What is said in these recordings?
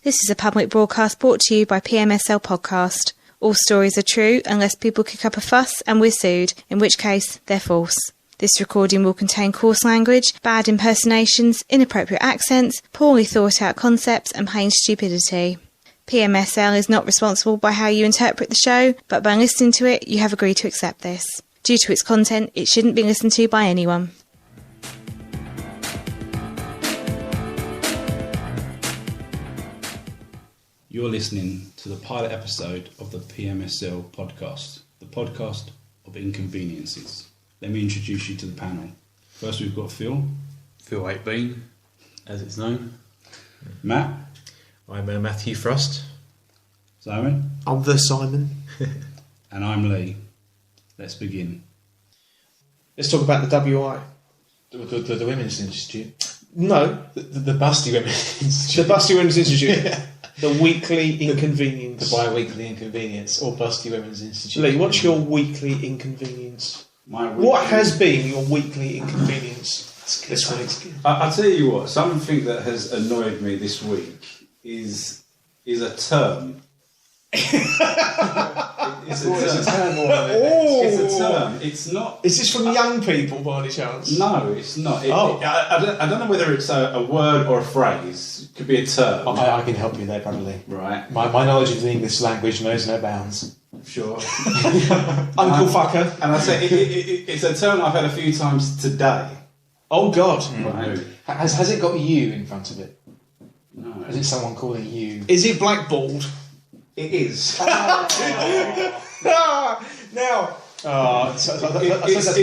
This is a public broadcast brought to you by PMSL Podcast. All stories are true unless people kick up a fuss and we're sued, in which case they're false. This recording will contain coarse language, bad impersonations, inappropriate accents, poorly thought out concepts and plain stupidity. PMSL is not responsible by how you interpret the show, but by listening to it you have agreed to accept this. Due to its content, it shouldn't be listened to by anyone. You're listening to the pilot episode of the PMSL Podcast, the podcast of inconveniences. Let me introduce you to the panel. First we've got Phil. Phil 8bean, as it's known. Matt. I'm Matthew Frost. Simon. I'm the Simon. And I'm Lee. Let's begin. Let's talk about the WI. The Women's Institute. No, The Busty Women's Institute. the Busty Women's Institute. The weekly inconvenience. The bi-weekly inconvenience, or Busty Women's Institute. Lee, what's your weekly inconvenience? What has been your weekly inconvenience this week? I'll tell you what, something that has annoyed me this week is a term. It's a term. It's not. Is this from young people by any chance? No, it's not. I don't know whether it's a word or a phrase. It could be a term. I can help you there, probably. Right. My knowledge of the English language knows no bounds. Sure. Uncle fucker. And I say it's a term I've had a few times today. Oh God. Right. Has it got you in front of it? No. Is it someone calling you? Is it blackballed? It is. Now. That's my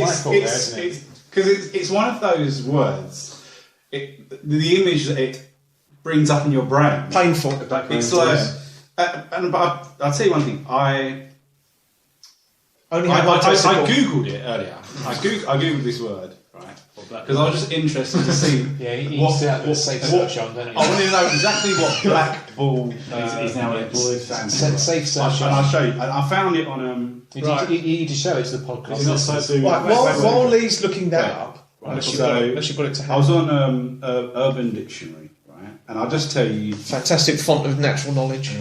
fault there, isn't it? Because it's one of those words. The image that it brings up in your brain. Painful. It's like. But I'll tell you one thing. I googled it earlier. I googled this word, right? Because I was just interested to see. Yeah, he used to have the safe search on, don't he? I wanted to know exactly what black ball is now employed. Safe search And I'll show you. I found it on. You need to show it to the podcast. While Lee's looking that up, unless you got it to hand. I was on Urban Dictionary, right? And I'll just tell you. Fantastic font of natural knowledge.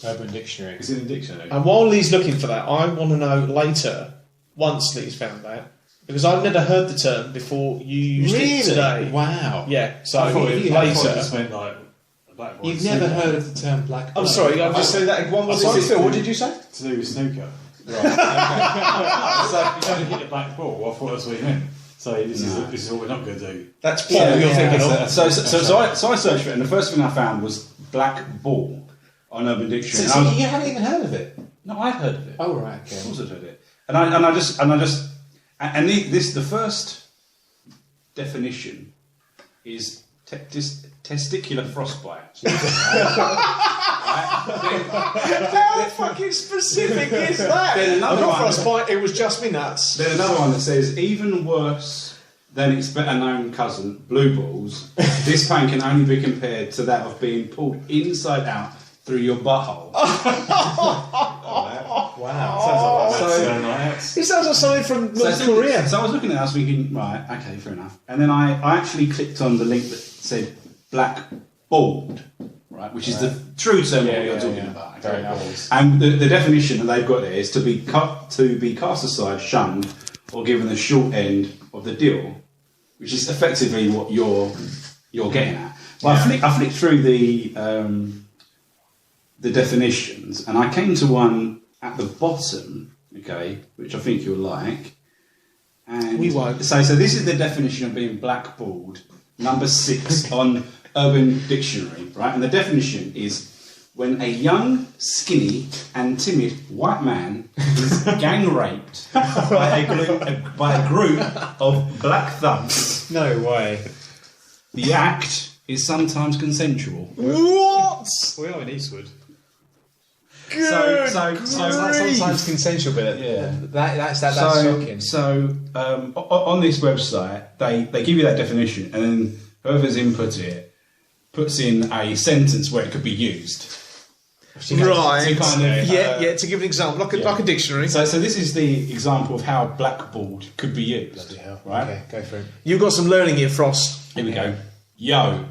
Urban Dictionary. It's in the dictionary. And while Lee's looking for that, I want to know later, once Lee's found that, because I've never heard the term before you used it today. Wow. Yeah, so later. You've never heard of the term black ball? I'm sorry, I'll just say that one more time. Phil, what did you say? To do with snooker. Right. So you don't hit a black ball. I thought that's what you meant. So this is what we're not going to do. That's probably what you're thinking of. So I searched for it, and the first thing I found was black ball on Urban Dictionary. So you haven't even heard of it? No, I've heard of it. Oh right, okay. Of course I've heard it. The first definition is testicular frostbite. How fucking specific is that? Then another not one. frostbite, it was just me nuts. Then another one that says, even worse than its better known cousin, blue balls, this pain can only be compared to that of being pulled inside out through your butthole. Wow. It sounds like something from North Korea. So I was looking at it, I was thinking, right, okay, fair enough. And then I actually clicked on the link that said black bald, right, which is the true term what you're talking about. Okay? Very nice. And the definition that they've got there is to be cast aside, shunned, or given the short end of the deal, which is effectively what you're getting at. But I flicked through the definitions, and I came to one at the bottom, okay, which I think you'll like. And we won't. So this is the definition of being blackballed, number 6 on Urban Dictionary, right? And the definition is when a young, skinny, and timid white man is gang raped by a group of black thugs. No way. The act is sometimes consensual. What? We are in Eastwood. Sometimes consensual, but yeah, that's shocking. So on this website, they give you that definition, and then whoever's input it puts in a sentence where it could be used. Right. To kind of, to give an example, like a dictionary. So this is the example of how blackballed could be used. Bloody hell. Right? Okay, go for it. You've got some learning here, Frost. Here we go. Yo,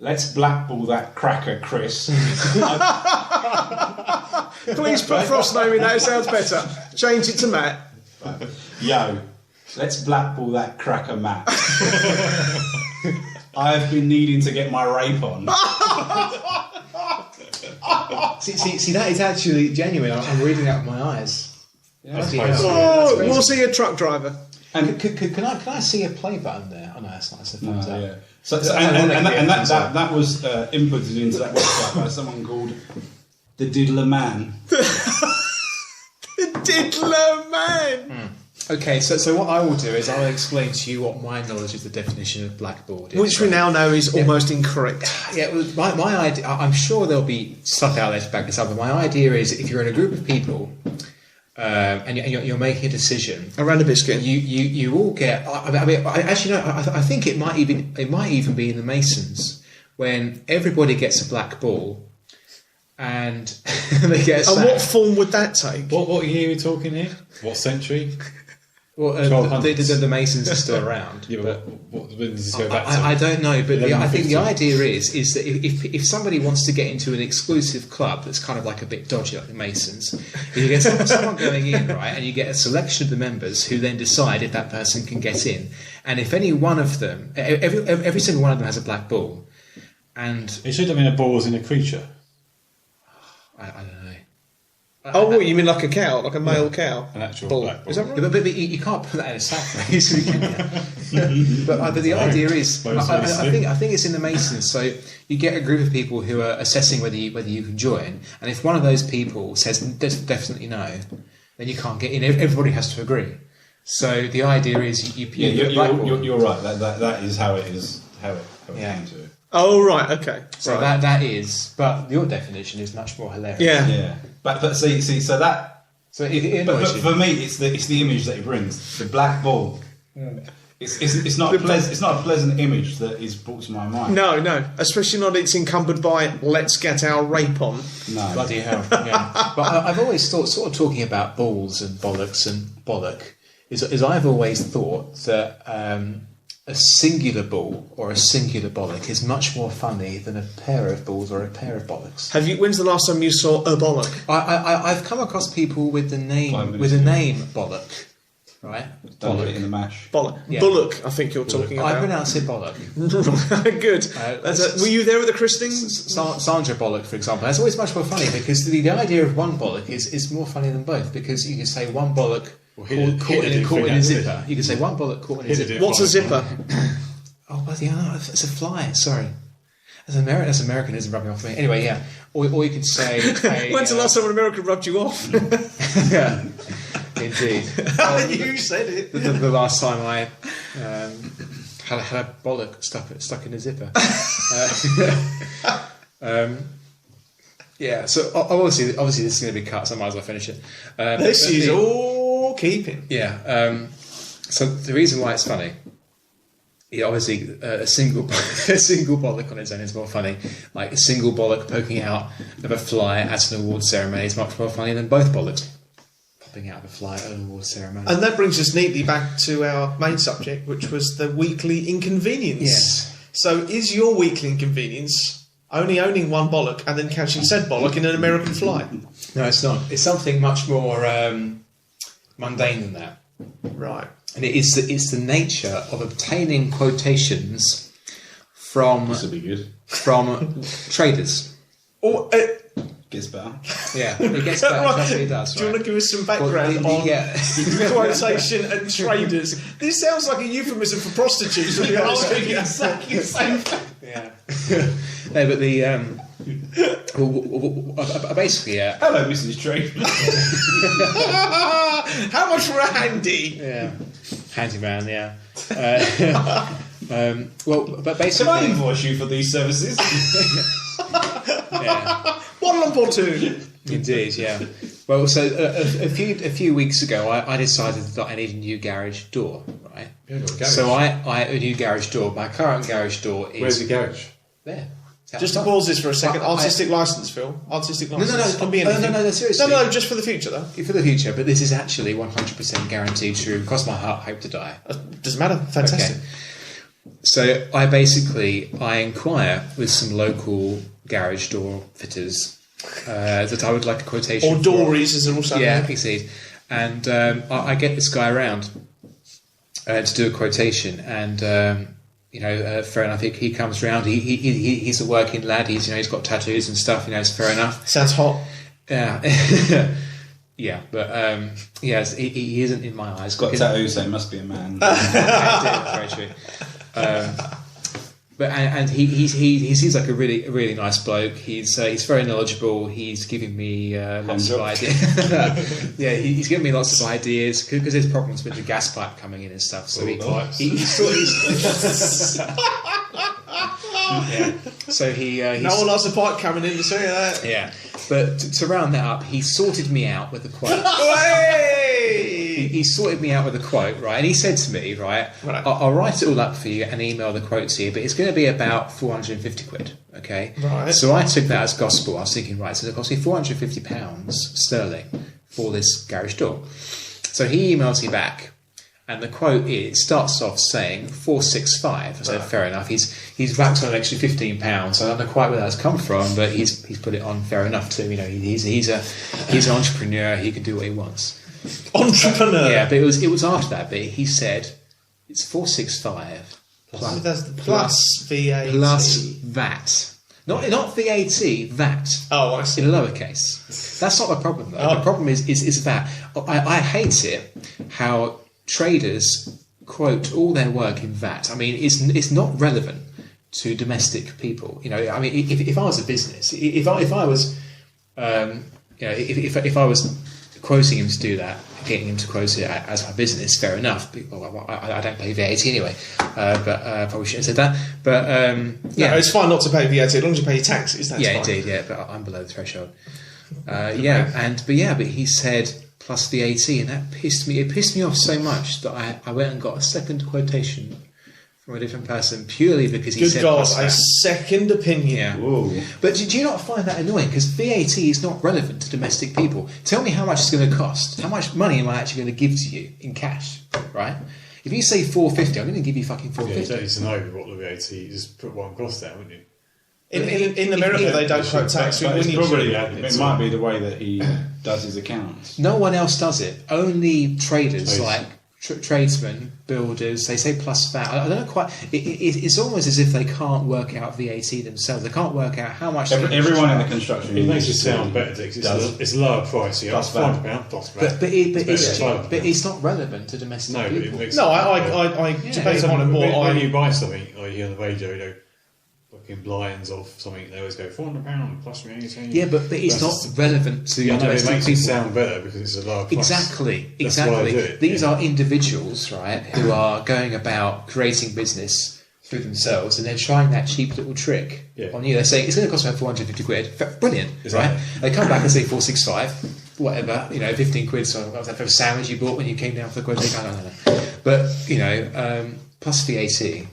let's blackball that cracker, Chris. Please put Frost's name in that, it sounds better. Change it to Matt. Yo, let's blackball that cracker, Matt. I've been needing to get my rape on. See, that is actually genuine. I'm reading out with my eyes. Yeah, We'll see a truck driver. And can I see a play button there? Oh no, that's not. It's a thumbs up. Yeah. So that was inputted into that website by someone called the Diddler Man. The Diddler Man! Okay, so what I will do is I'll explain to you what my knowledge of the definition of blackboard is. Which we now know is almost incorrect. Yeah, well, my idea, I'm sure there'll be stuff out there to back this up, but my idea is if you're in a group of people and you're making a decision around a biscuit, you all get. I think it might even be in the Masons when everybody gets a black ball and they get. And what form would that take? What year are we talking here? What century? Well, the Masons are still around. Yeah, but when does this go back to? I don't know, but I think the idea is that if somebody wants to get into an exclusive club that's kind of like a bit dodgy, like the Masons, you get someone going in, right, and you get a selection of the members who then decide if that person can get in, and if any one of them, every single one of them has a black ball, and It should have been a ball as in a creature. I don't know. What, you mean like a cow, like a male cow? An actual ball. black ball. Is that right? But you can't put that in a sack very easily, can you? But the idea is, I think it's in the Masons. So you get a group of people who are assessing whether you can join, and if one of those people says definitely no, then you can't get in. Everybody has to agree. So the idea is you're right. That is how it is. How it came to it. Oh right, okay. So right. that is, but your definition is much more hilarious. Yeah. But see, so that. So it But for me, it's the image that it brings. The black ball. It's not a pleasant image that is brought to my mind. No, especially not it's encumbered by "let's get our rape on." No. Bloody hell. Yeah. But I've always thought, sort of talking about balls and bollocks and bollock, is I've always thought that a singular ball or a singular bollock is much more funny than a pair of balls or a pair of bollocks. When's the last time you saw a bollock? I've come across people with the name bollock, right? Don't put it in the mash. Bollock. Yeah. Bullock, I think you're talking about. I pronounce it bollock. Good. Were you there at the christening? Sandra Bullock, for example. That's always much more funny because the idea of one bollock is more funny than both, because you can say one bollock caught in a zipper. You can say one bollock caught in a zipper. What's a zipper? Oh, bloody hell, it's a fly. Sorry. That's Americanism rubbing off me. Anyway, yeah. Or you could say... When's the last time an American rubbed you off? Yeah, indeed. You said it. The last time I had a bollock stuck in a zipper. Yeah, so obviously this is going to be cut, so I might as well finish it. This is all keeping. Yeah. So the reason why it's funny, obviously a single bollock on its own is more funny. Like a single bollock poking out of a fly at an award ceremony is much more funny than both bollocks popping out of a fly at an award ceremony. And that brings us neatly back to our main subject, which was the weekly inconvenience. Yes. So is your weekly inconvenience only owning one bollock and then catching said bollock in an American fly? No, it's not. It's something much more mundane than that. Right. And it's the nature of obtaining quotations from This will be good. traders. Or, Gets better. Yeah, it gets better. right. Trust me, it does. Do you want to give us some background on quotation and traders? This sounds like a euphemism for prostitutes. To be honest with you. Exactly the same thing. Yeah. No, but the basically, Hello, Mrs. Trade. How much for a handy? yeah, handyman, yeah. Well, but Can basically, I invoice you for these services? yeah. One lump or two. Indeed, yeah. Well, so a few weeks ago, I decided that I need a new garage door, right? So I a new garage door. My current garage door is... Where's the garage? There. Just to pause this for a second. Artistic license, Phil. Artistic license. No, seriously. No, just for the future, though. For the future, but this is actually 100% guaranteed to cross my heart, hope to die. Doesn't matter. Fantastic. Okay. So I inquire with some local garage door fitters that I would like a quotation. Or Dories, as they're also yeah, known. indeed. And I get this guy around to do a quotation, and fair enough. He comes round. He's a working lad. He's got tattoos and stuff. It's fair enough. Sounds hot. Yeah. Yeah, but he isn't in my eyes. Got tattoos, so he must be a man. Very true. But he seems like a really nice bloke. He's very knowledgeable. He's giving me lots of ideas. Yeah, he's giving me lots of ideas because there's problems with the gas pipe coming in and stuff. So he's yeah. So no one likes a pipe coming in to see that. Yeah, but to round that up, he sorted me out with a quote. He sorted me out with a quote, right? And he said to me, right. I'll write it all up for you and email the quote to you, but it's going to be about 450 quid, okay? Right. So I took that as gospel. I was thinking, right, so it cost me £450 sterling for this garage door. So he emails me back, and the quote starts off saying 465. I said, fair enough. He's whacked on an extra £15. I don't know quite where that's come from, but he's put it on fair enough too. He's an entrepreneur. He can do what he wants. Entrepreneur. Yeah, but it was after that bit. He said it's 465 plus VAT. Plus VAT. Not VAT, VAT. Oh, I see. In lowercase. That's not the problem though. The problem is VAT. I hate it how traders quote all their work in VAT. I mean, it's not relevant to domestic people. I mean, if I was a business, if I was, if I was quoting him to do that, getting him to quote it as my business, fair enough. Well, I don't pay VAT anyway, but probably shouldn't have said that. But yeah, no, it's fine not to pay VAT as long as you pay your taxes. That's fine. Indeed, yeah. But I'm below the threshold. But he said plus VAT, and that pissed me. It pissed me off so much that I went and got a second quotation from a different person purely because he said plus VAT. A second opinion. Yeah. Whoa. But do you not find that annoying? Because VAT is not relevant to domestic people. Tell me how much it's going to cost. How much money am I actually going to give to you in cash? Right? If you say 450, I'm going to give you fucking 450. Yeah, you don't need to know what the VAT is. Just put one cost there, wouldn't you? In America, they don't quote tax. It might be the way that he does his accounts. No one else does it. Only traders like tradesmen, builders, they say plus VAT. I don't know quite. It's almost as if they can't work out VAT themselves. They can't work out how much. Everyone in the construction. It makes it sound better because it's lower price. Yeah, £500 plus VAT. But it's not relevant to domestic people. I debate on it more. When you buy something, or you hear on the radio, fucking blinds of something, they always go £400 plus VAT. Yeah, but it's not relevant to domestic it makes people. it sound better because it's a lower price. Exactly. That's why I do it, These are individuals, right, who are going about creating business through themselves, and they're trying that cheap little trick on you. They're saying it's going to cost about 450 quid. Brilliant, right? They come back and say 465, whatever, 15 quid. So that was that for a sandwich you bought when you came down for the quotation. No. But plus VAT.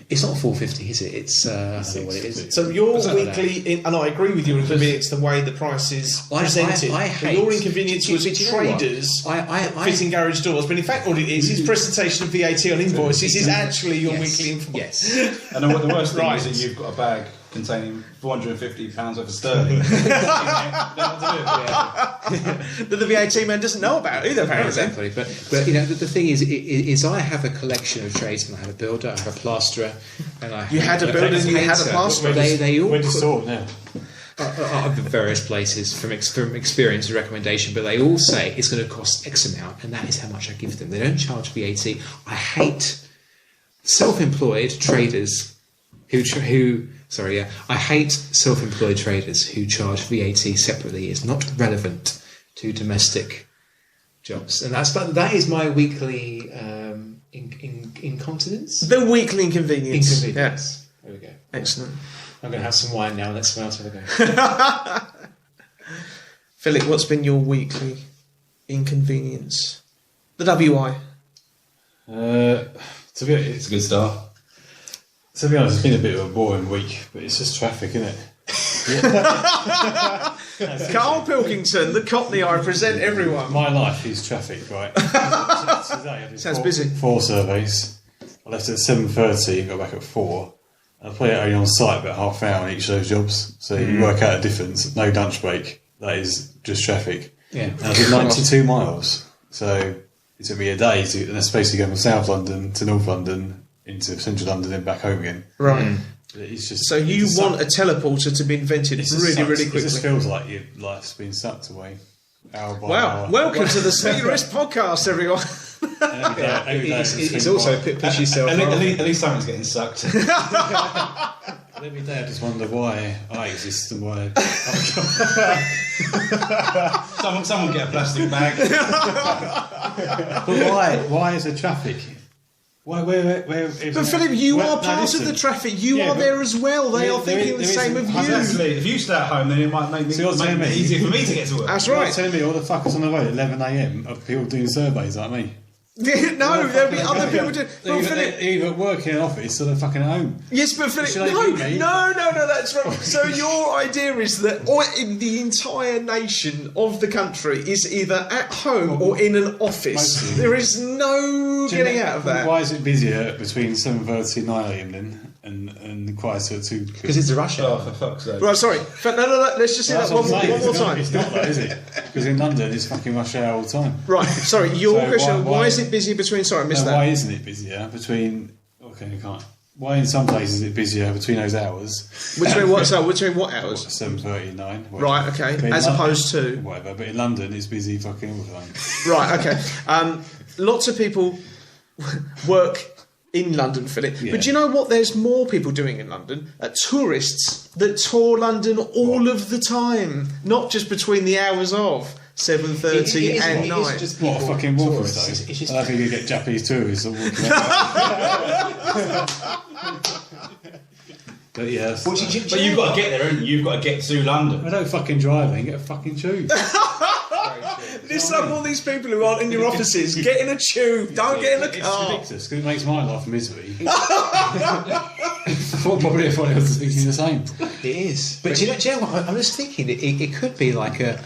It's not 450, is it? It's I don't know what it is. So your weekly, and I agree with you. It's the way the price is presented. I hate your inconvenience was traders fitting garage doors, but in fact, what it is his presentation of VAT on invoices is actually your weekly invoice. Yes. And what the worst thing is that you've got a bag containing £450 worth of sterling. That the VAT man doesn't know about either, apparently. Exactly. But the thing is I have a collection of tradesmen. I have a builder, I have a plasterer, and I you had a builder and you had a plasterer. They all where do you store now? Various places from experience and recommendation, but they all say it's going to cost X amount, and that is how much I give them. They don't charge VAT. I hate self-employed traders I hate self-employed traders who charge VAT separately. It's not relevant to domestic jobs, and that is my weekly incontinence. The weekly inconvenience. Yes. There we go. Excellent. I'm going to have some wine now. Let someone else have a go. Philip, what's been your weekly inconvenience? The WI. It's a good start. To be honest, it's been a bit of a boring week, but it's just traffic, isn't it? Carl Pilkington, the Cockney I present everyone. My life is traffic, right? Today I did Sounds busy. 4 surveys, I left at 7:30 and got back at 4. I probably only on site about half an hour on each of those jobs. So you work out a difference. No lunch break. That is just traffic. Yeah. And I did 92 miles. So it took me a day to, and that's basically going from South London to North London into Central London and back home again. Right. It's just, So you want a teleporter to be invented really quickly. It just feels like your life's been sucked away. Hour by Wow, hour. welcome to the Speederist Podcast, everyone. Every day It's also push yourself. At least something's getting sucked. Every day I just wonder why I exist and why. Someone get a plastic bag. But why is there traffic? Where But Philip, you are part of the traffic. You are there as well. They are thinking the same of you. Exactly. If you stay at home, then it might make it easier for me to get to work. That's You're right. telling me all the fuckers on the road at 11 a.m. are people doing surveys like me. No, there'll be other people doing. Well, They're Philip, either at work in an office or they're fucking at home. yes, but Philip, Should I no, do me? no, that's right. So your idea is that in the entire nation of the country is either at home or in an office. Mostly. There is no getting out of that. Why is it busier between 7:30 and 9 a.m. then, and quieter at 2? Because it's a rush hour. Oh, for fuck's sake. Right, sorry. No. Let's just say that one more time. It's not though, is it? Because in London it's fucking rush hour all the time. Right, sorry. Your So question. why- Why is it busy between? Sorry, I missed No, that. why isn't it busier between? Okay, you can't. Why in some places is it busier between those hours? Between what? So between what hours? 7:30 and 9. whatever. Right, okay. But in As opposed to. whatever. But in London it's busy fucking all the time. Right, okay. Lots of people work in London, Philip. Yeah. But do you know what? There's more people doing in London. Tourists that tour London all of the time, not just between the hours of 7:30 and 9. What a fucking walkers tourists. though. It's just- I don't think you get Japanese tourists all walking around. But yes. But you've got to get there, haven't you? You've got to get to London. I don't fucking drive then, get a fucking tube. Listen up, all these people who aren't in your offices. Get in a tube. Don't get in a It's car. ridiculous because it makes my life misery. Probably everyone else is thinking the same. It is. But do you know what? I'm just thinking it could be like a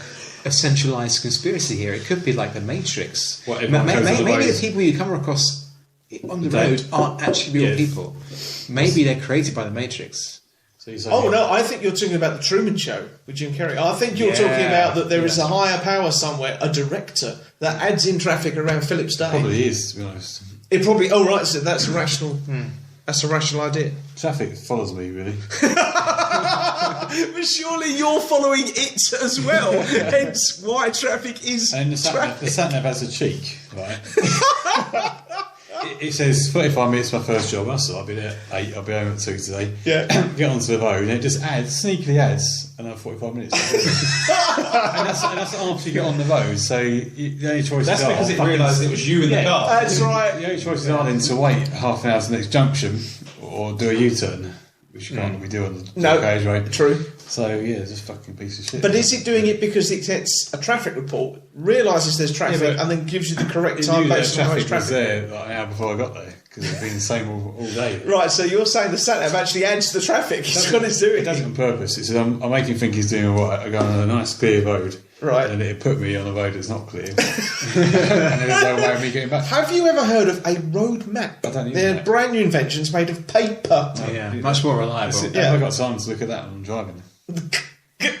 centralised conspiracy here. It could be like the Matrix. What, everyone goes on the Maybe the roads? people you come across on the They- road aren't actually real Yeah. people. Maybe they're created by the Matrix. So you say, Oh no, I think you're talking about the Truman Show with Jim Carrey. I think you're talking about that there is a higher power somewhere, a director that adds in traffic around Philip's day. Probably is, to be honest. It probably. Oh right, so that's a rational. That's a rational idea. Traffic follows me, really. But surely you're following it as well. Hence why traffic is And the traffic. sat-nav has a cheek, right? It says 45 minutes my first job. That's all. I'll be there at 8. I'll be home at 2 today. Yeah. Get onto the road and it just sneakily adds another 45 minutes. and that's after you get on the road. So the only choice That's is because it realised it was you in the car. That's right. The only choices are then to wait half an hour to the next junction or do a U-turn, which you can't really do on the carriageway. True. So yeah, it's just a fucking piece of shit. But is it doing it because it gets a traffic report, realises there's traffic, Yeah, but and then gives you the correct It time knew that based on how much traffic was traffic? there like an hour before I got there because it's been the same all day. Right, so you're saying the sat nav actually adds to the traffic. It's what it's doing. It does it on purpose. It says I'm making him think he's doing all right. I go on a nice clear road, Right. and then it put me on a road that's not clear, and then there's no way of me getting back. Have you ever heard of a road map? I don't need They're that. brand new inventions made of paper. Yeah, much more reliable. Have I got time to look at that when I'm driving?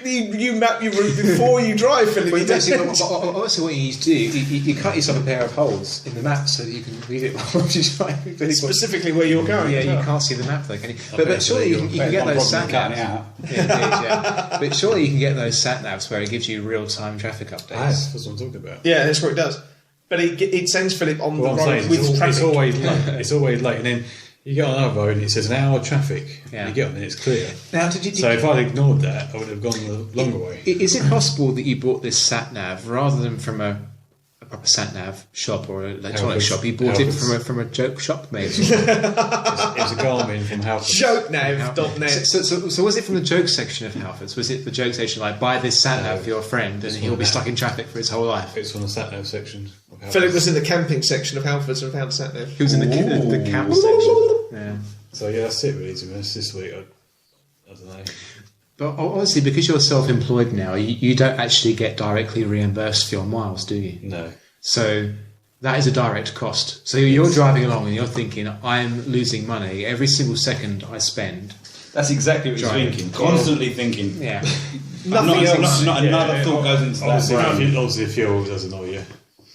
You map your route before you drive, Philip. Well, You basically, don't- obviously what you need to do, you cut yourself a pair of holes in the map so that you can read it while you're driving. Specifically where you're going. Yeah, as you well. can't see the map though, can you? But surely you can get those sat cutting navs. it out. Yeah, indeed, yeah. But surely you can get those sat navs where it gives you real time traffic updates. That's what I'm talking about. Yeah, that's what it does. But it sends Philip on What I'm the road saying with is traffic. it's always late. It's always late, and then you get on another road and it says an hour traffic. Yeah. And you get on and it's clear. Now, So if I'd ignored that, I would have gone the longer way. is it possible that you bought this sat nav rather than from a proper sat nav shop or an electronics Halfords. shop? You bought it Halfords. from a joke shop, maybe. It was a Garmin from Halfords. Jokenav.net. So was it from the joke section of Halfords? Was it the joke section like buy this sat nav for your friend and he'll be stuck in traffic for his whole life? It's from the sat nav section of Halfords. Philip was in the camping section of Halfords and found sat nav. He was in the camp section. Yeah. So yeah, that's it really to be honest this week. I don't know. But obviously, because you're self-employed now, you don't actually get directly reimbursed for your miles, do you? No. So that is a direct cost. So you're driving along and you're thinking, I'm losing money every single second I spend. That's exactly what he's thinking. Constantly thinking. Yeah. Nothing else. Not another thought goes into that. Obviously, fuel does annoy you,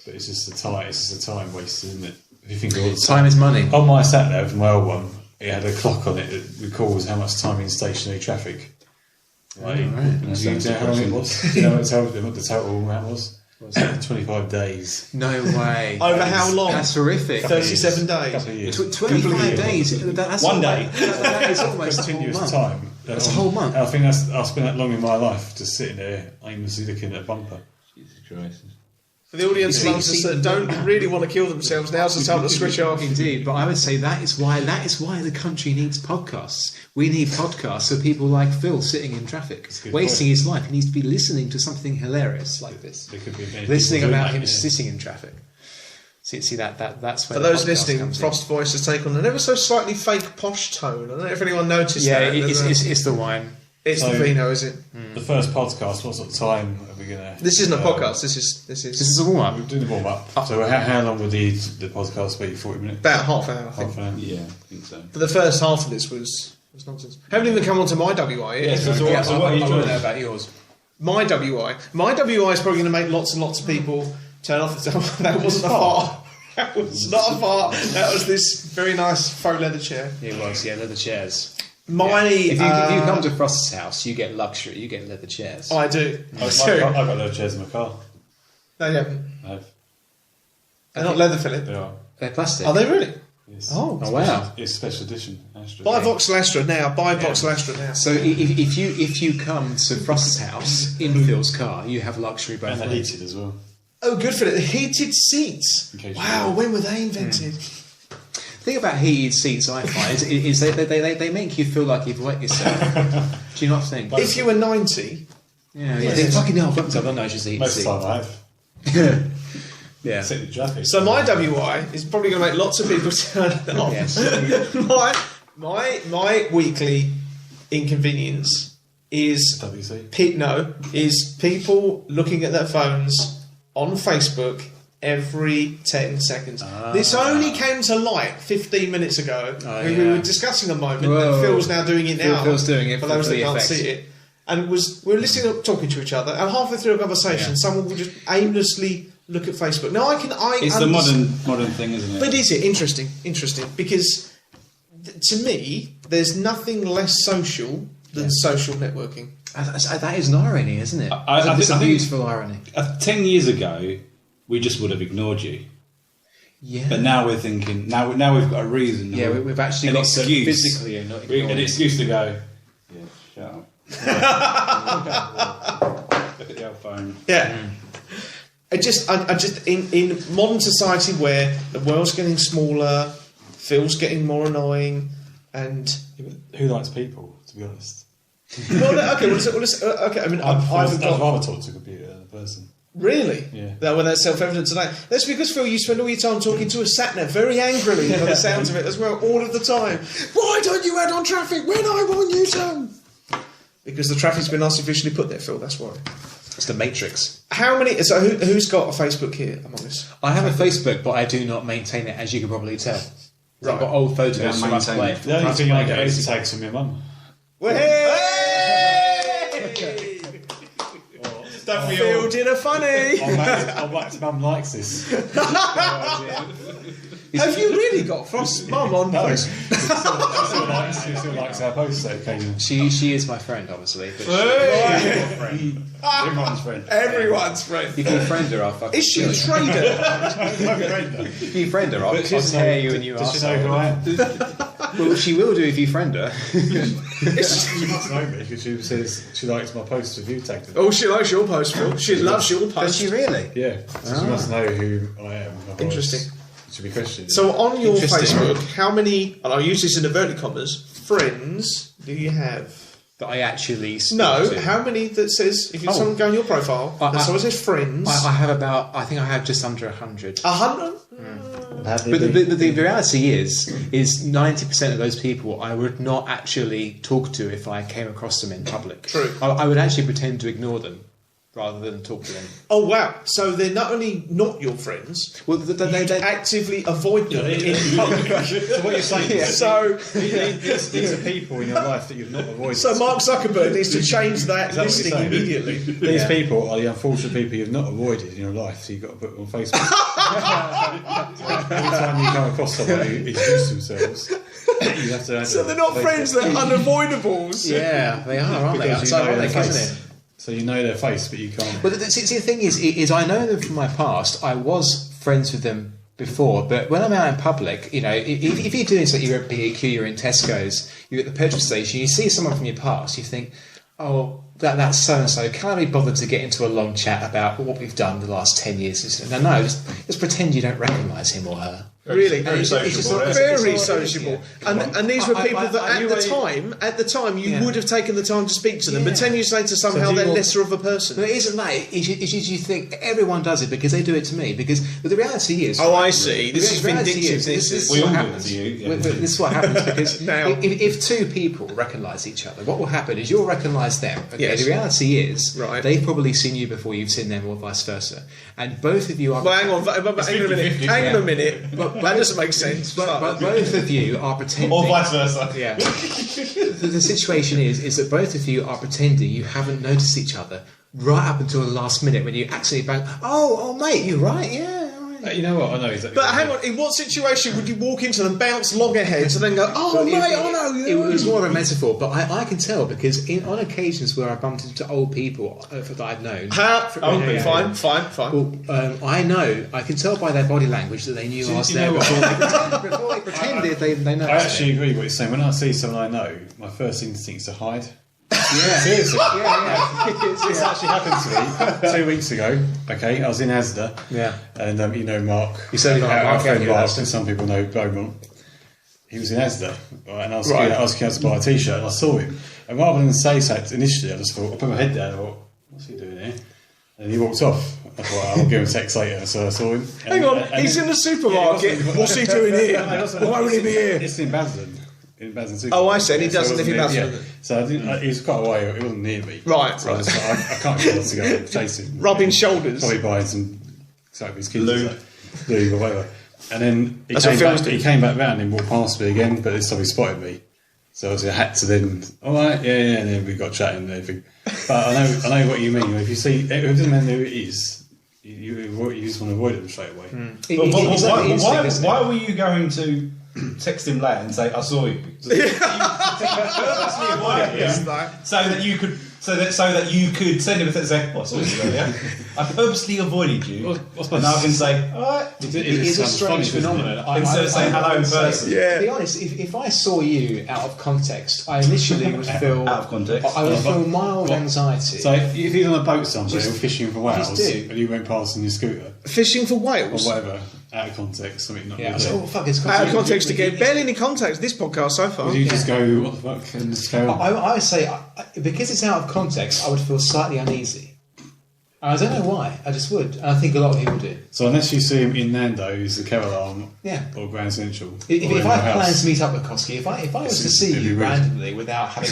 but it's just a time waste, isn't it? If you think all the Time is money. On my sat nav, my old one, it had a clock on it that records how much time in stationary traffic. Right. Do you know how long it was? Do you know what the total amount was? 25 days. No way. Over how long? That's horrific. 37 days. Couple of years. 25 days. That's One day. That is almost a whole Continuous month. time. That's a whole month. I think I spent that long in my life just sitting there aimlessly looking at a bumper. Jesus Christ. For the audience You that see- don't really want to kill themselves, now's the time to switch off. Indeed, but I would say that is why the country needs podcasts. We need podcasts for people like Phil sitting in traffic, good wasting point. his life. He needs to be listening to something hilarious like this. There could be many Listening people doing about that, him yeah. sitting in traffic. See that's where For the those podcast listening, comes in. Frost voice has taken on an ever so slightly fake posh tone. I don't know if anyone noticed Yeah, that. it's the wine. It's So- the vino, is it? The first podcast, what sort of time are we going to... This isn't a podcast. This is This is a warm up. We're doing the warm-up. So how long would the podcast be? 40 minutes? about half an hour, I think. Half an hour? Yeah, I think so. But the first half of this was nonsense. Haven't even come on to my WI yet. Yes, so Yeah, what are you I want to doing? know about yours. My WI. My WI is probably going to make lots and lots of people turn off the That wasn't a fart. That was not a fart. That was this very nice faux leather chair. It was, yeah, leather chairs. My, If you come to Frost's house, you get luxury. You get leather chairs. I do. I've So, got leather chairs in my car. no, you haven't. I have. They're not leather, Philip. They are. They're plastic. Are they really? Yes. Oh. Oh wow! It's special edition. Astra. Buy Vauxhall Astra now. Buy Vauxhall Astra now. So if you come to Frost's house in Phil's car, you have luxury both And they're ways. heated as well. Oh, good for it. The heated seats. Okay, Wow, sure. when were they invented? The thing about heated seats, I find, is they make you feel like you've wet yourself. Do you not think? If you were 90, Yeah, you think fucking hell, I've got myself. I know it's just a heated Most of seat. the time I have. Yeah. Sit in the traffic. so my WI is probably going to make lots of people turn it off. Yes. my weekly inconvenience is WC. is people looking at their phones on Facebook every 10 seconds. This only came to light 15 minutes ago when we yeah. were discussing a moment, Whoa. and Phil's now doing it now. Phil's doing it for for those that the can't effect. see it. And we were listening, talking to each other, and halfway through a conversation, someone will just aimlessly look at Facebook. Now It's the modern thing, isn't it? But is it interesting? Interesting, because to me, there's nothing less social than social networking. That is an irony, isn't it? I It's a think- beautiful irony. 10 years ago, we just would have ignored you. Yeah. But now we're thinking. Now we've got a reason. Yeah, we've actually an got to excuse. physically and not ignoring An it. excuse to go. Yeah, shut up. Look at the old phone. Yeah. I just in modern society where the world's getting smaller, Phil's getting more annoying, and Who likes people, to be honest? well, okay, okay. I mean, I'd I've got rather talk to a computer than a person. really. Yeah. That's self-evident today. That's because Phil, you spend all your time talking to a sat-nav very angrily, by the sounds of it as well, all of the time. Why don't you add on traffic when I want you to? Because the traffic's been artificially put there, Phil. That's why. It's the Matrix. How many? So who's got a Facebook here among us? I have a Facebook, but I do not maintain it, as you can probably tell. Right. I've got old photos don't from us maintain playing. it. The only thing I get is tags from your mum. Phil did a funny. Max mum likes this. Have you really got Frost's mum on Facebook? She still likes our posts occasionally. She is my friend, obviously. But Everyone's friend. Everyone's friend. if you friend her, I'll fucking Is she a kill you. trader? If you friend her, I'll tear you and you Does she know who I am? Well, she will do if you friend her. She must know me because she says she likes my posts with you tagged in. Oh, she likes your post, Phil. She loves your post. Does she really? Yeah, so she must know who I am. Otherwise Interesting. It should be questioned. So on your Interesting. Facebook, how many, and I'll use this in inverted commas, friends do you have? That I actually speak No, to. how many that says, if you someone go on your profile, that always says friends? I have about, I think I have just under 100. 100? But the reality is 90% of those people I would not actually talk to if I came across them in public. True. I would actually pretend to ignore them. rather than talk to them. Oh wow! So they're not only not your friends, Well, they actively avoid them in public. So what you're saying is So, these are people in your life that you've not avoided. so Mark Zuckerberg needs to change that Is that what you're listing saying? immediately. These people are the unfortunate people you've not avoided in your life, so you've got to put them on Facebook. Every time you come across someone who introduces themselves, you have to add So they're not friends; they're unavoidables. Yeah, they are, aren't they? Because That's you know their ironic, isn't face. it? So you know their face, but you can't. But the thing is I know them from my past. I was friends with them before, but when I'm out in public, you know, if you're doing something, you're at B&Q, you're in Tesco's, you're at the petrol station, you see someone from your past, you think, oh, that's so-and-so, can I be bothered to get into a long chat about what we've done the last 10 years? No, just pretend you don't recognise him or her. Really, Very sociable, very it's sociable. yeah. And these were people that at the time you would have taken the time to speak to them, but 10 years later somehow they're lesser of a person. But it isn't that. It's you think everyone does it because they do it to me. But the reality is... Oh, I see. This is the reality vindictive. This is We what all do it happens. to you, yeah. This is what happens because Now. if two people recognise each other, what will happen is you'll recognise them. Okay? Yes. The reality is Right. they've probably seen you before you've seen them, or vice versa. And both of you are... Well, hang on a minute. Hang on a minute. That doesn't make sense. But both of you are pretending... Or vice versa. Yeah. The situation is that both of you are pretending you haven't noticed each other right up until the last minute when you actually bang, oh mate, you're right, yeah. You know what? I know exactly. But hang on, in what situation would you walk into them, bounce loggerheads, and then go, oh mate, oh no, It was more of a metaphor, but I can tell because on occasions where I bumped into old people that I've known... Fine. Well, I know, I can tell by their body language that they knew I was there before they pretended they know. I actually agree with what you're saying. When I see someone I know, my first instinct is to hide. Yeah. Seriously. Yeah. This actually happened to me 2 weeks ago. Okay, I was in Asda. Yeah. And you know Mark. You certainly know Mark, friend yeah, Mark, Asda. and some people know Beaumont. He was in Asda, right, and I was asking out to buy a t-shirt, and I saw him. And rather than say something initially, I just thought, I put my head down and I thought, what's he doing here? And he walked off. I thought, I'll give him a text later. So I saw him. Hang on, he's in the supermarket. What's he doing here? Why would he be here? It's in Basildon. In Basildon. Oh, I see, and he doesn't live in Basildon. Basildon. So I didn't, he was quite away, he wasn't near me. Right, So I just thought, I can't get on to go and chase him. Rubbing shoulders. Probably buying some something for his kids. Lube. Lube or whatever. And then That's what films do. he came back round and walked past me again, but this time he spotted me. So obviously I had to then, all right, yeah, and then we got chatting and everything. But I know what you mean. If you see, it doesn't matter who it is, you just want to avoid them straight away. Why were you going to text him later and say, I saw you? Purposely avoided him so that you could send him a text and say, I saw you earlier. I purposely avoided you. And I can say, alright. It is a strange phenomenon. Instead of saying hello in person. Yeah. To be honest, if I saw you out of context, I initially would feel Out of context. I would feel mild anxiety. So if he's on a boat somewhere or fishing for whales just do. and you went past on your scooter Fishing for or whales. whatever, out of context, something not yeah, I good. said, oh fuck, it's Out of context again. Barely any context this podcast so far. Would you just go, what the fuck, and just go, I would say because it's out of context, I would feel slightly uneasy. And I don't know why. I just would, and I think a lot of people do. So unless you see him in Nando's, the Kerala Arm, Yeah. or Grand Central, If or in I your planned house, to meet up with Koski, if I was to It'd see be you rude. randomly without having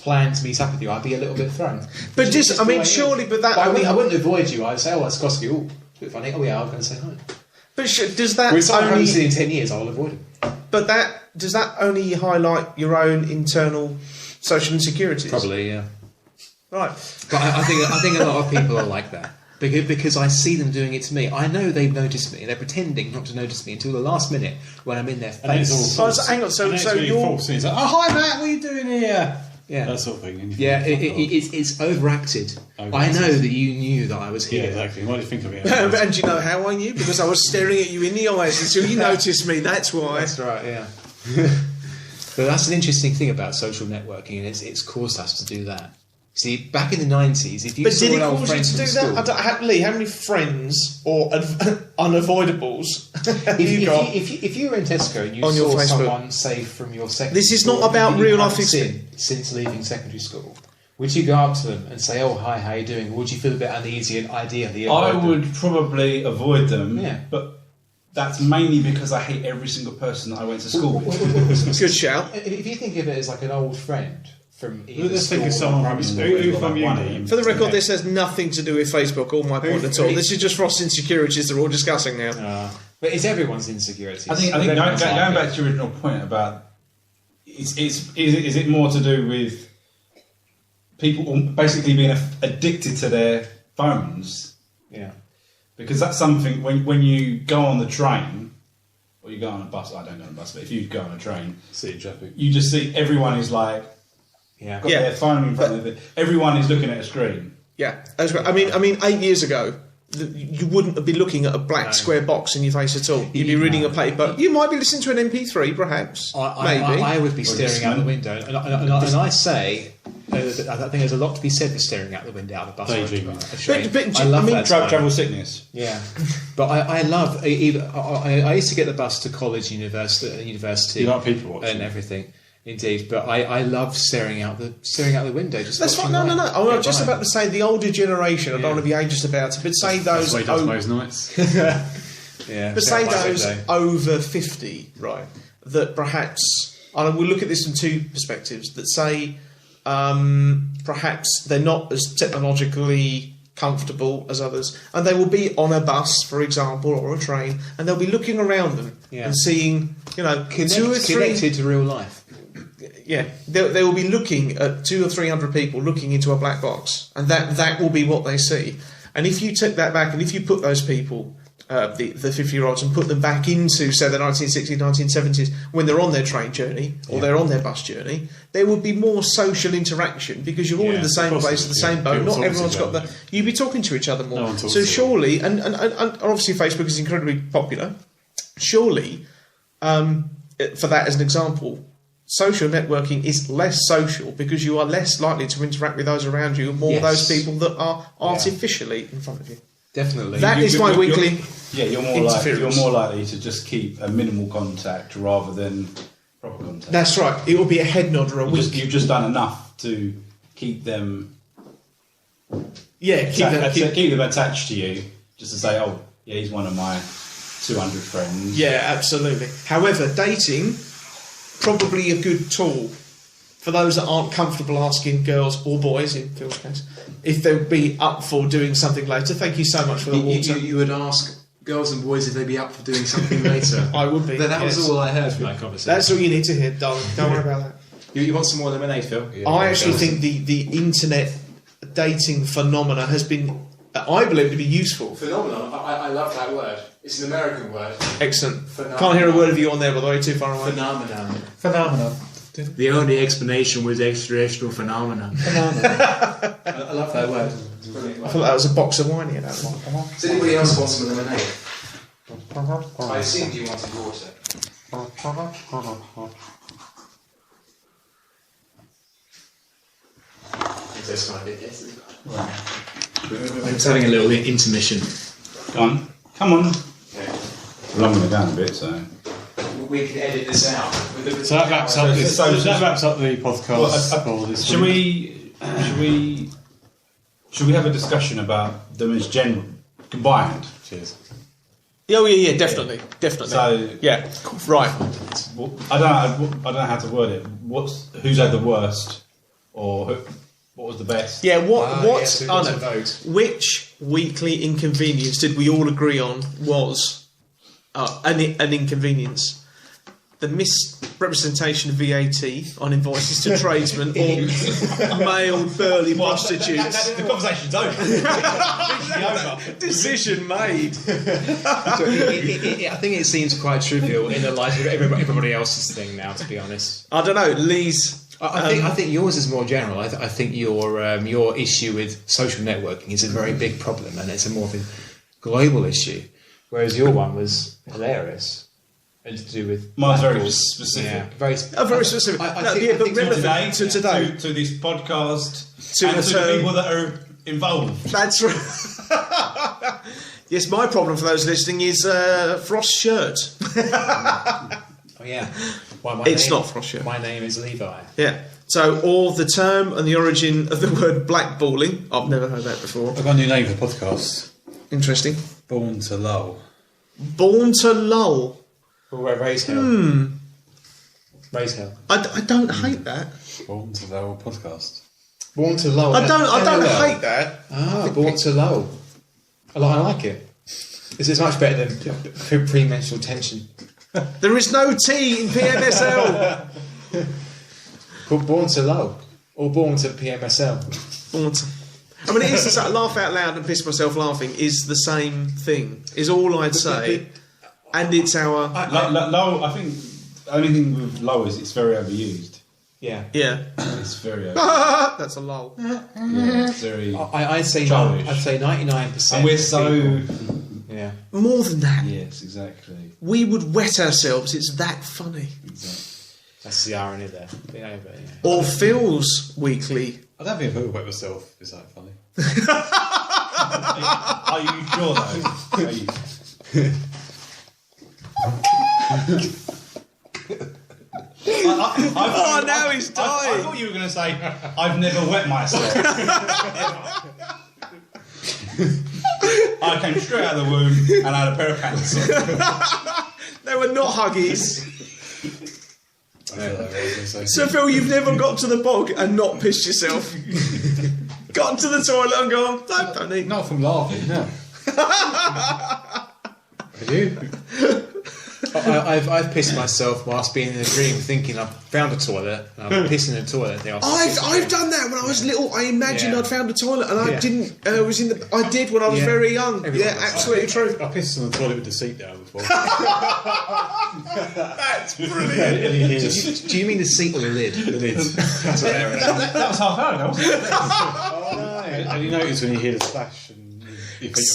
planned to meet up with you, I'd be a little bit thrown. But just, I mean, the way it is. surely, but that. I wouldn't avoid you. I'd say, oh, it's Koski. Oh, it's a bit funny. Oh yeah, I'm going to say hi. But does that If I haven't only? seen in 10 years, I'll avoid him. But does that only highlight your own internal social insecurities? Probably, yeah. Right. But I think a lot of people are like that. Because I see them doing it to me. I know they've noticed me. They're pretending not to notice me until the last minute when I'm in their and it's face. all Oh, so hang on, so and it's really you're- false. And it's like, oh hi Matt, what are you doing here? Yeah. That sort of thing. And you Yeah, think, fuck off. it's overacted. I Overacted. know that you knew that I was Yeah, here. exactly. Why do you think of it? And do you know how I knew? Because I was staring at you in the eyes until you noticed me. That's why. That's right, yeah. But that's an interesting thing about social networking, and it's caused us to do that. See, back in the 90s, if you But saw did it an old cause you friend to from do school, that? Lee, how many friends or unavoidables have you got? if you were in Tesco and you On your saw Facebook. someone, say, from your secondary This is school not about who you real life haven't experience. seen since leaving secondary school, would you go up to them and say, oh, hi, how you doing? Or would you feel a bit uneasy and ideally I avoid them? would probably avoid them, Yeah. but that's mainly because I hate every single person that I went to school with. Good shout. If you think of it as like an old friend from either Let's think of school or someone primary from school. who from uni. For the record, this has nothing to do with Facebook or my point at all. This is just Frost's insecurities they're all discussing now. But it's everyone's insecurities. I think going back to your original point about is it more to do with people basically being addicted to their phones? Yeah. Because that's something when you go on the train or you go on a bus. I don't go on a bus, but if you go on a train, City traffic. you just see everyone is like Yeah. got their phone in front of it. Everyone is looking at a screen. Yeah, I mean, 8 years ago, you wouldn't be looking at a black square box in your face at all. You'd be reading a paper. You might be listening to an MP3, perhaps. Maybe. I would be staring out the window, and I say, I think there's a lot to be said for staring out the window out of a bus. Daydreaming. But I love that time. Travel sickness. Yeah, but I love. I used to get the bus to college, university. You like people watching and everything. Indeed, but I love staring out the window. Just That's fine. watching No. life. I was Go just by. about to say the older generation. I don't want to be ageist about it, but say those. That's the way he does most nights. Yeah, But say those over 50, right? That perhaps, and we'll look at this from two perspectives. That say, perhaps they're not as technologically comfortable as others, and they will be on a bus, for example, or a train, and they'll be looking around them and seeing, connected to real life. Yeah, they will be looking at 200 or 300 people looking into a black box, and that will be what they see. And if you took that back, and if you put those people, the 50-year-olds, and put them back into, say, the 1960s, 1970s, when they're on their train journey or they're on their bus journey, there would be more social interaction because you're all in the same place, in the same boat. People Not everyone's got talk to the. You'd be talking to each other more. No one talks So to surely, and obviously Facebook is incredibly popular. Surely, for that as an example, social networking is less social because you are less likely to interact with those around you, more those people that are artificially in front of you. Definitely. That is my weekly. You're more likely to just keep a minimal contact rather than proper contact. That's right. It will be a head nod or a wink. You've just done enough to keep them. Yeah, keep them attached to you, just to say, oh, yeah, he's one of my 200 friends. Yeah, absolutely. However, dating, probably a good tool for those that aren't comfortable asking girls or boys, in Phil's case, if they'll be up for doing something later. Thank you so much for the water. You would ask girls and boys if they'd be up for doing something later. I would be. That was all I heard from that conversation. That's all you need to hear, darling. Don't worry about that. You want some more lemonade, Phil? I actually think the internet dating phenomena has been, I believe, to be useful. Phenomenon. I love that word. It's an American word. Excellent. Phenomenon. Can't hear a word of you on there, by the way, too far away. Phenomenon. The only explanation was extraterrestrial phenomena. I love that word. I thought that was a box of wine here, that one. Does anybody else want some lemonade? I assumed you wanted water. That's kind of it, yes. We're just having a little intermission. Come on. Well, I'm going to go in a bit, so. We can edit this out. So that wraps up the podcast. Should we have a discussion about them as general combined? Cheers. Oh, yeah, definitely. So yeah, right. I don't know how to word it. Who's had the worst, or what was the best? Yeah, which weekly inconvenience did we all agree on was an inconvenience? The misrepresentation of VAT on invoices to tradesmen or male burly prostitutes. The conversation's over. Decision made. I think it seems quite trivial in the light of everybody else's thing now, to be honest. I don't know, Lee's. I think yours is more general. I think your issue with social networking is a very big problem, and it's a more of a global issue, whereas your one was hilarious. And to do with mine's very specific. Yeah, very specific. I think relevant to today, to this podcast, to the people that are involved. That's right. Yes, my problem for those listening is Frost's shirt. Oh yeah, it's not Frost's shirt. My name is Levi. Yeah. So, or the term and the origin of the word blackballing. I've never heard that before. I've got a new name for the podcast. Interesting. Born to Lull. Born to Lull. Raise hell. Raise hell. I don't hate that. Born to Lowell podcast. Born to Lowell. I don't LOL. hate that. Ah, Born to Lowell. I like it. This is much better than premenstrual tension. There is no T in PMSL. Called Born to Lowell. Or Born to PMSL. Born to... I mean, it is to laugh out loud and piss myself laughing is the same thing, is all I'd say. And it's our... Low, I think the only thing with low is it's very overused. Yeah. Yeah. It's very overused. That's a lull. Yeah, it's very... I'd say childish. I'd say 99%. And we're so... Yeah. More than that. Yes, exactly. We would wet ourselves. It's that funny. Exactly. That's the irony there. Yeah, but, yeah. Or Phil's weekly. I don't think I've ever wet myself. Is that funny? Are you sure though? Are you... Now he's dying. I thought you were going to say, I've never wet myself. I came straight out of the womb and I had a pair of pants on. They were not Huggies. I feel like I was going to say. So Phil, you've never got to the bog and not pissed yourself. Got to the toilet and gone, don't need. Not from laughing, no. Have you? I've pissed myself whilst being in a dream, thinking I've found a toilet. And I'm pissing in the toilet. And I've done that when I was little. I imagined Yeah. I'd found a toilet, and I Yeah. didn't. I did when I was Yeah. very young. Everyone Yeah, does. absolutely true. I pissed on the toilet with the seat down before. That's brilliant. And he hears Do you mean the seat or the lid? the lid. That's hilarious. That was half hour ago, wasn't it? And you notice when you hear the splash and your feet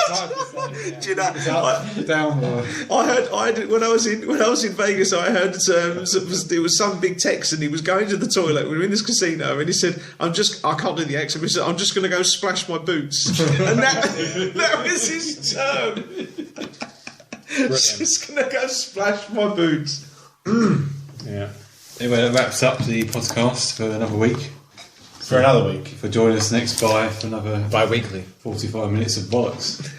are wet Do you know? out. Down the... I heard when I was in Vegas. I heard there was some big Texan. He was going to the toilet. We were in this casino, and he said, I can't do the accent. But he said, I'm just going to go splash my boots, and that was his term. Just going to go splash my boots. Yeah. Anyway, that wraps up the podcast for another week. For another week. For joining us next for another Bi-weekly. 45 minutes of bollocks.